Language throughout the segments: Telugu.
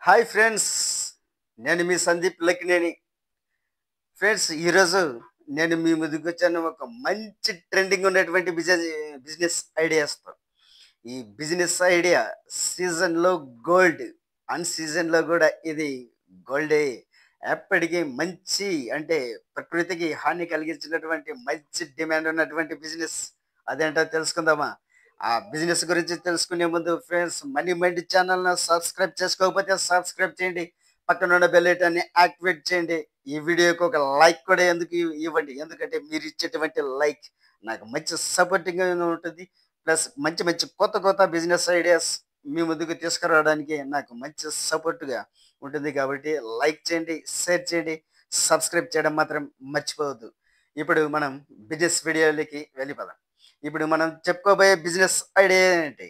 హాయ్ ఫ్రెండ్స్, నేను మీ సందీప్ లక్కినేని. ఫ్రెండ్స్, ఈరోజు నేను మీ ముందుకు వచ్చాను ఒక మంచి ట్రెండింగ్ ఉన్నటువంటి బిజినెస్ ఐడియాస్తో. ఈ బిజినెస్ ఐడియా సీజన్లో గోల్డ్, అన్ సీజన్లో కూడా ఇది గోల్డే. ఎప్పటికీ మంచి అంటే ప్రకృతికి హాని కలిగించినటువంటి మంచి డిమాండ్ ఉన్నటువంటి బిజినెస్ అదేంటో తెలుసుకుందామా? ఆ బిజినెస్ గురించి తెలుసుకునే ముందు ఫ్రెండ్స్, మనీ మైండ్ ఛానల్ను సబ్స్క్రైబ్ చేసుకోకపోతే సబ్స్క్రైబ్ చేయండి. పక్కన ఉన్న బెల్ ఐకాన్ని యాక్టివేట్ చేయండి. ఈ వీడియోకి ఒక లైక్ కూడా ఇవ్వండి, ఎందుకంటే మీరు ఇచ్చేటువంటి లైక్ నాకు మంచి సపోర్టింగ్గా ఉంటుంది. ప్లస్ మంచి మంచి కొత్త కొత్త బిజినెస్ ఐడియాస్ మీ ముందుకు తీసుకురావడానికి నాకు మంచి సపోర్ట్గా ఉంటుంది. కాబట్టి లైక్ చేయండి, షేర్ చేయండి, సబ్స్క్రైబ్ చేయడం మాత్రం మర్చిపోవద్దు. ఇప్పుడు మనం బిజినెస్ వీడియోలకి వెళ్ళిపోదాం. ఇప్పుడు మనం చెప్పుకోబోయే బిజినెస్ ఐడియా ఏంటి?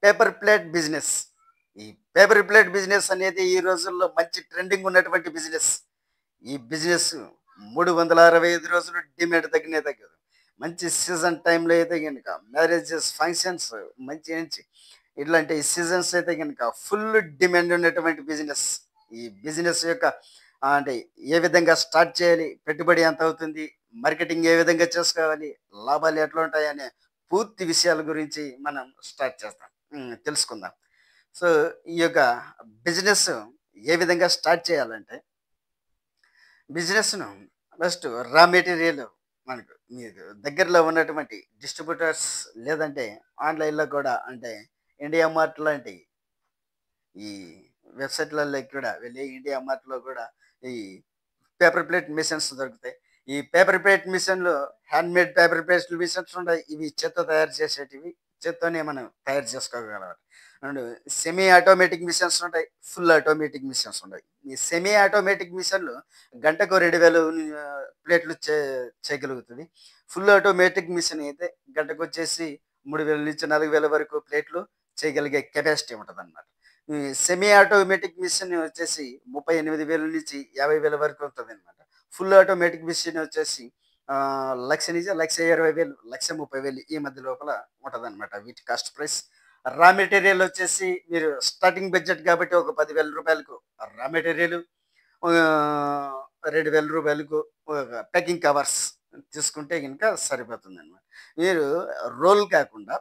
Paper plate business. ఈ పేపర్ ప్లేట్ బిజినెస్ అనేది ఈ రోజుల్లో మంచి ట్రెండింగ్ ఉన్నటువంటి బిజినెస్. ఈ బిజినెస్ 365 రోజులు డిమాండ్ తగ్గినే తగ్గదు. మంచి సీజన్ టైంలో అయితే కనుక మ్యారేజెస్, ఫంక్షన్స్, మంచి మంచి ఇట్లాంటి సీజన్స్ అయితే కనుక ఫుల్ డిమాండ్ ఉన్నటువంటి బిజినెస్. ఈ బిజినెస్ యొక్క అంటే ఏ విధంగా స్టార్ట్ చేయాలి, పెట్టుబడి ఎంత అవుతుంది, మార్కెటింగ్ ఏ విధంగా చేసుకోవాలి, లాభాలు ఎట్లా ఉంటాయి అనే పూర్తి విషయాల గురించి మనం స్టార్ట్ చేస్తాం, తెలుసుకుందాం. సో ఈ యొక్క బిజినెస్ ఏ విధంగా స్టార్ట్ చేయాలంటే, బిజినెస్ను ఫస్ట్ రా మెటీరియల్ మనకు మీకు దగ్గరలో ఉన్నటువంటి డిస్ట్రిబ్యూటర్స్, లేదంటే ఆన్లైన్లో కూడా అంటే ఇండియా మార్ట్ లాంటి ఈ వెబ్సైట్లలోకి కూడా వెళ్ళి ఇండియా మార్ట్లో కూడా ఈ పేపర్ ప్లేట్ మిషన్స్ దొరుకుతాయి. ఈ పేపర్ ప్లేట్ మిషన్లు హ్యాండ్మేడ్ పేపర్ ప్లేట్ మిషన్స్ ఉంటాయి. ఇవి చేత్తో తయారు చేసేటివి, చేత్తోనే మనం తయారు చేసుకోగలం. అండ్ సెమీ ఆటోమేటిక్ మిషన్స్ ఉంటాయి, ఫుల్ ఆటోమేటిక్ మిషన్స్ ఉంటాయి. ఈ సెమీ ఆటోమేటిక్ మిషన్లు గంటకు 2000 ప్లేట్లు చేయగలుగుతుంది. ఫుల్ ఆటోమేటిక్ మిషన్ అయితే గంటకు వచ్చేసి 3000 నుంచి 4000 వరకు ప్లేట్లు చేయగలిగే కెపాసిటీ ఉంటుంది అనమాట. ఈ సెమీ ఆటోమేటిక్ మిషన్ వచ్చేసి 38,000 నుంచి 50,000 వరకు ఉంటుంది అనమాట. ఫుల్ ఆటోమేటిక్ మిషన్ వచ్చేసి 1,00,000 నుంచి 1,20,000, 1,30,000 ఈ మధ్య లోపల ఉంటుంది అనమాట వీటి కాస్ట్ ప్రైస్. రా మెటీరియల్ వచ్చేసి మీరు స్టార్టింగ్ బడ్జెట్ కాబట్టి ఒక 10,000 రూపాయలకు రా మెటీరియల్, 2,000 రూపాయలకు ప్యాకింగ్ కవర్స్ తీసుకుంటే కనుక సరిపోతుంది అనమాట. మీరు రోల్ కాకుండా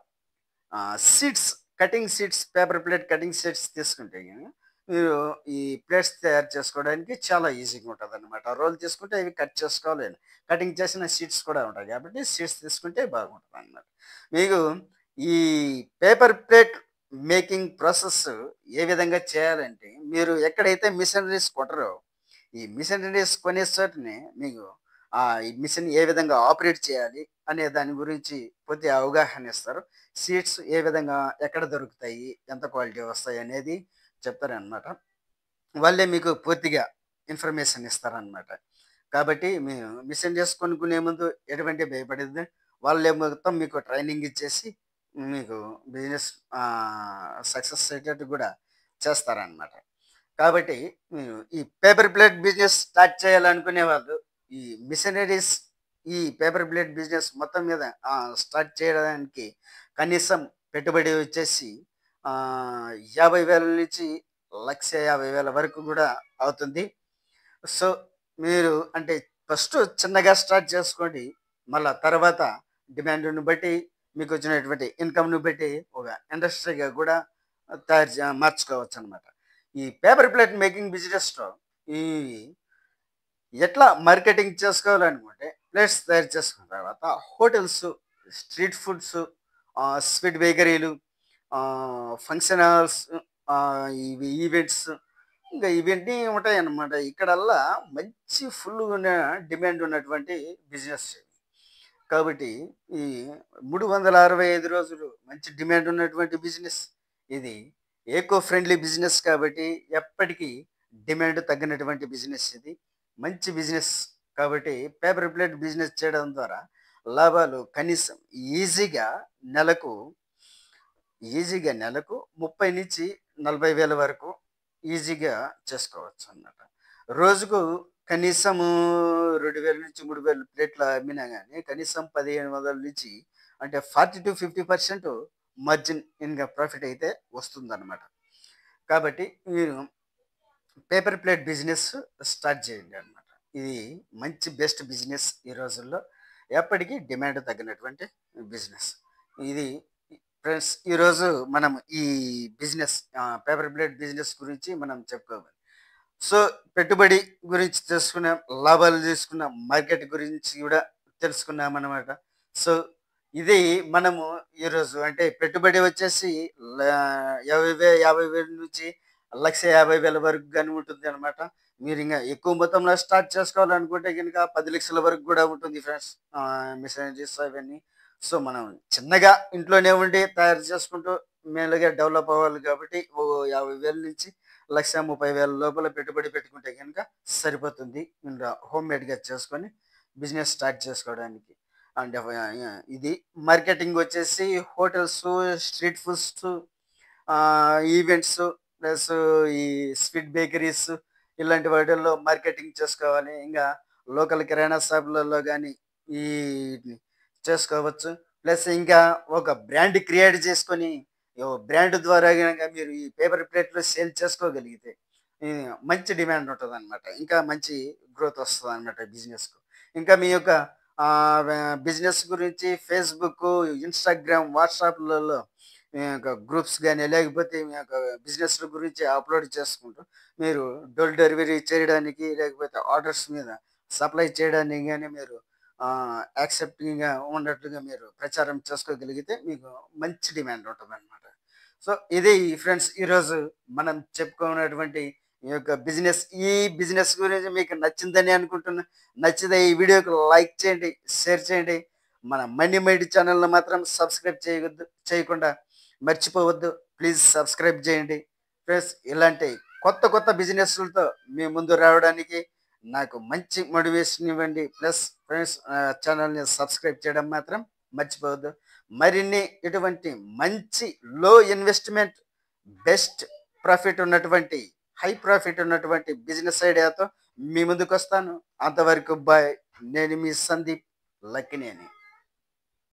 seats, cutting seats, paper plate cutting seats తీసుకుంటే గనుక మీరు ఈ ప్లేట్స్ తయారు చేసుకోవడానికి చాలా ఈజీగా ఉంటుంది అనమాట. రోల్ తీసుకుంటే ఇవి కట్ చేసుకోవాలి, కటింగ్ చేసిన సీట్స్ కూడా ఉంటాయి కాబట్టి సీట్స్ తీసుకుంటే బాగుంటుంది అనమాట. మీకు ఈ పేపర్ ప్లేట్ మేకింగ్ ప్రాసెస్ ఏ విధంగా చేయాలంటే, మీరు ఎక్కడైతే మిషనరీస్ కొట్టరో ఈ మిషనరీస్ కొనే చోటనే మీకు ఈ మిషన్ ఏ విధంగా ఆపరేట్ చేయాలి అనే దాని గురించి కొద్దిగా అవగాహన ఇస్తారు. సీట్స్ ఏ విధంగా ఎక్కడ దొరుకుతాయి, ఎంత క్వాలిటీ వస్తాయి అనేది చెప్తారనమాట. వాళ్ళే మీకు పూర్తిగా ఇన్ఫర్మేషన్ ఇస్తారనమాట. కాబట్టి మీరు మిషన్ కొనుక్కునే ముందు ఎటువంటి భయపడేది, వాళ్ళే మొత్తం మీకు ట్రైనింగ్ ఇచ్చేసి మీకు బిజినెస్ సక్సెస్ అయ్యేటట్టు కూడా చేస్తారనమాట. కాబట్టి మీరు ఈ పేపర్ ప్లేట్ బిజినెస్ స్టార్ట్ చేయాలనుకునే వాళ్ళు ఈ మిషనరీస్, ఈ పేపర్ ప్లేట్ బిజినెస్ మొత్తం మీద స్టార్ట్ చేయడానికి కనీసం పెట్టుబడి వచ్చేసి 50,000 నుంచి 1,50,000 వరకు కూడా అవుతుంది. సో మీరు అంటే ఫస్ట్ చిన్నగా స్టార్ట్ చేసుకోండి. మళ్ళా తర్వాత డిమాండ్‌ని బట్టి, మీకు వచ్చినటువంటి ఇన్‌కమ్‌ని బట్టి ఒక ఇండస్ట్రీగా కూడా మార్చుకోవచ్చనమాట. ఈ పేపర్ ప్లేట్ మేకింగ్ బిజినెస్‌లో ఈ ఎట్లా మార్కెటింగ్ చేసుకోవాలనుకుంటే, ప్లేట్స్ తయారు చేసుకున్న తర్వాత హోటల్స్, స్ట్రీట్ ఫుడ్స్, స్వీట్ బేకరీలు, ఫంక్షన్ హాల్స్, ఇవి ఈవెంట్స్, ఇంకా ఇవన్నీ ఉంటాయన్నమాట. ఇక్కడల్లా మంచి ఫుల్ ఉన్న డిమాండ్ ఉన్నటువంటి బిజినెస్ ఇది. కాబట్టి ఈ 365 రోజులు మంచి డిమాండ్ ఉన్నటువంటి బిజినెస్ ఇది. ఏకో ఫ్రెండ్లీ బిజినెస్ కాబట్టి ఎప్పటికీ డిమాండ్ తగ్గినటువంటి బిజినెస్ ఇది. మంచి బిజినెస్ కాబట్టి పేపర్ ప్లేట్ బిజినెస్ చేయడం ద్వారా లాభాలు కనీసం ఈజీగా నెలకు నెలకు 30,000 నుంచి 40,000 వరకు ఈజీగా చేసుకోవచ్చు అన్నమాట. రోజుకు కనీసము 2,000 నుంచి 3,000 ప్లేట్లు అమ్మినా కానీ కనీసం 1,500 నుంచి అంటే 40-50% మార్జిన్ ఇన్గా ప్రాఫిట్ అయితే వస్తుందన్నమాట. కాబట్టి మీరు పేపర్ ప్లేట్ బిజినెస్ స్టార్ట్ చేయండి అనమాట. ఇది మంచి బెస్ట్ బిజినెస్ ఈ రోజుల్లో. ఎప్పటికీ డిమాండ్ తగ్గినటువంటి బిజినెస్. ఇది ఫ్రెండ్స్ ఈరోజు మనం ఈ బిజినెస్ పేపర్ ప్లేట్ బిజినెస్ గురించి మనం చెప్పుకోవాలి. సో పెట్టుబడి గురించి తెలుసుకున్నాం, లాభాలు తీసుకున్నాం, మార్కెట్ గురించి కూడా తెలుసుకున్నాం అనమాట. సో ఇది మనము ఈరోజు అంటే పెట్టుబడి వచ్చేసి 50,000 నుంచి 1,50,000 వరకు కానీ ఉంటుంది అనమాట. మీరు ఇంకా ఎక్కువ మొత్తంలో స్టార్ట్ చేసుకోవాలనుకుంటే కనుక 10 లక్షల వరకు కూడా ఉంటుంది ఫ్రెండ్స్. మిషనరీస్ అవన్నీ. సో మనం చిన్నగా ఇంట్లోనే ఉండి తయారు చేసుకుంటూ మేలుగా డెవలప్ అవ్వాలి కాబట్టి ఓ 50,000 నుంచి 1,30,000 లోపల పెట్టుబడి పెట్టుకుంటే కనుక సరిపోతుంది. ఇంకా హోమ్ మేడ్గా చేసుకొని బిజినెస్ స్టార్ట్ చేసుకోవడానికి. అండ్ ఇది మార్కెటింగ్ వచ్చేసి hotels, street foods, events, plus ఈ స్వీట్ బేకరీస్ ఇలాంటి వాటిల్లో మార్కెటింగ్ చేసుకోవాలి. ఇంకా లోకల్ కిరాణా షాపులలో కానీ ఈ చేసుకోవచ్చు. ప్లస్ ఇంకా ఒక బ్రాండ్ క్రియేట్ చేసుకొని బ్రాండ్ ద్వారా కనుక మీరు ఈ పేపర్ ప్లేట్లు సేల్ చేసుకోగలిగితే ఈ మంచి డిమాండ్ ఉంటుంది అనమాట. ఇంకా మంచి గ్రోత్ వస్తుంది అనమాట బిజినెస్కు. ఇంకా మీ యొక్క బిజినెస్ గురించి ఫేస్బుక్, ఇన్స్టాగ్రామ్, వాట్సాప్లలో మీ యొక్క గ్రూప్స్ కానీ లేకపోతే మీ యొక్క బిజినెస్ గురించి అప్లోడ్ చేసుకుంటూ మీరు డోర్ డెలివరీ చేయడానికి లేకపోతే ఆర్డర్స్ మీద సప్లై చేయడానికి కానీ మీరు యాక్సెప్టింగ్గా ఉన్నట్లుగా మీరు ప్రచారం చేసుకోగలిగితే మీకు మంచి డిమాండ్ ఉంటుంది అనమాట. సో ఇది ఫ్రెండ్స్ ఈరోజు మనం చెప్పుకున్నటువంటి ఈ యొక్క బిజినెస్. ఈ బిజినెస్ గురించి మీకు నచ్చిందని అనుకుంటున్నా. నచ్చితే ఈ వీడియోకి లైక్ చేయండి, షేర్ చేయండి. మన మనీ మైండ్ ఛానల్ని మాత్రం సబ్స్క్రైబ్ చేయకుండా మర్చిపోవద్దు. ప్లీజ్ సబ్స్క్రైబ్ చేయండి ఫ్రెండ్స్. ఇలాంటి కొత్త కొత్త బిజినెస్లతో మీ ముందు రావడానికి నాకు మంచి మోటివేషన్ ఇవ్వండి. ప్లస్ ఫ్రెండ్స్ ఛానల్ని సబ్స్క్రైబ్ చేయడం మాత్రం మర్చిపోవద్దు. మరిన్ని ఇటువంటి మంచి లో ఇన్వెస్ట్మెంట్, బెస్ట్ ప్రాఫిట్ ఉన్నటువంటి, హై ప్రాఫిట్ ఉన్నటువంటి బిజినెస్ ఐడియాతో మీ ముందుకు వస్తాను. అంతవరకు బాయ్. నేను మీ సందీప్ లక్కినేని.